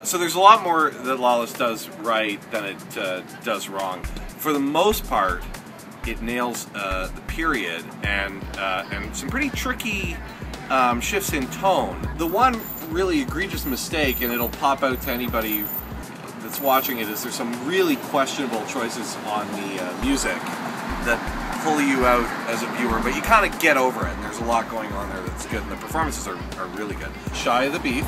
So there's a lot more that Lawless does right than it does wrong. For the most part, it nails the period and some pretty tricky shifts in tone. The one really egregious mistake, and it'll pop out to anybody that's watching it, is there's some really questionable choices on the music that pull you out as a viewer, but you kind of get over it, and there's a lot going on there that's good, and the performances are really good. Shia the Beef,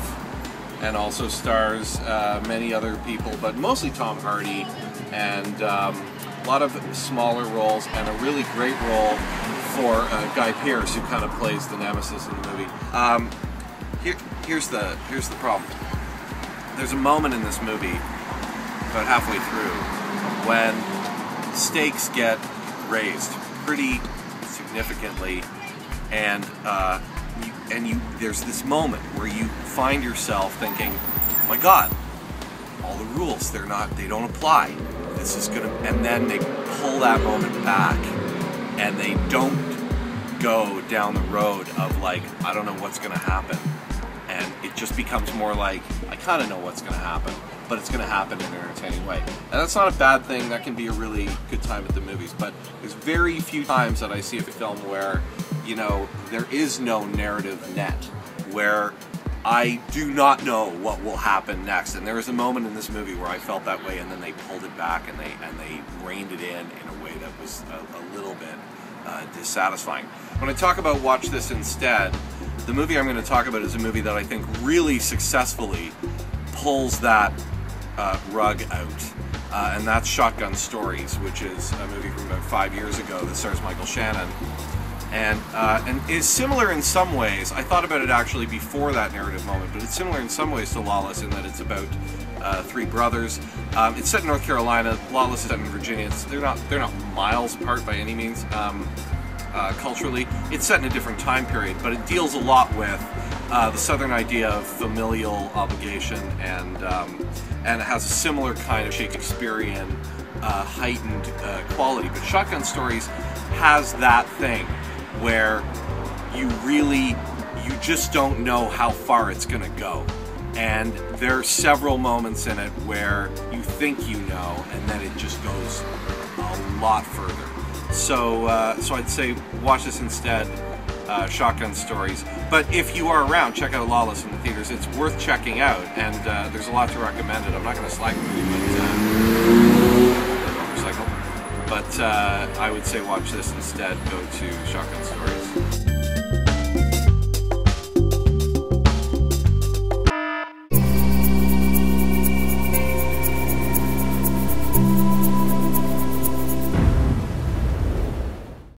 and also stars many other people, but mostly Tom Hardy, and a lot of smaller roles, and a really great role for Guy Pearce, who kind of plays the nemesis in the movie. Here's the problem. There's a moment in this movie, about halfway through, when stakes get raised pretty significantly, and there's this moment where you find yourself thinking, oh my God, all the rules, they don't apply. This is gonna, and then they pull that moment back, and they don't go down the road of like, I don't know what's gonna happen, and it just becomes more like, I kind of know what's gonna happen, but it's gonna happen in an entertaining way. And that's not a bad thing, that can be a really good time at the movies, but there's very few times that I see a film where, you know, there is no narrative net, where I do not know what will happen next. And there was a moment in this movie where I felt that way, and then they pulled it back and they reined it in a way that was a little bit dissatisfying. When I talk about Watch This Instead, the movie I'm going to talk about is a movie that I think really successfully pulls that rug out, and that's Shotgun Stories, which is a movie from about 5 years ago that stars Michael Shannon, and is similar in some ways. I thought about it actually before that narrative moment, but it's similar in some ways to Lawless in that it's about three brothers. It's set in North Carolina. Lawless is set in Virginia. They're not miles apart by any means. Culturally, it's set in a different time period, but it deals a lot with the Southern idea of familial obligation, and it has a similar kind of Shakespearean heightened quality. But Shotgun Stories has that thing where you just don't know how far it's going to go, and there are several moments in it where you think you know, and then it just goes a lot further. So I'd say watch this instead, Shotgun Stories. But if you are around, check out Lawless in the theaters. It's worth checking out, and there's a lot to recommend it. I'm not going to slag the movie, but I would say watch this instead. Go to Shotgun Stories.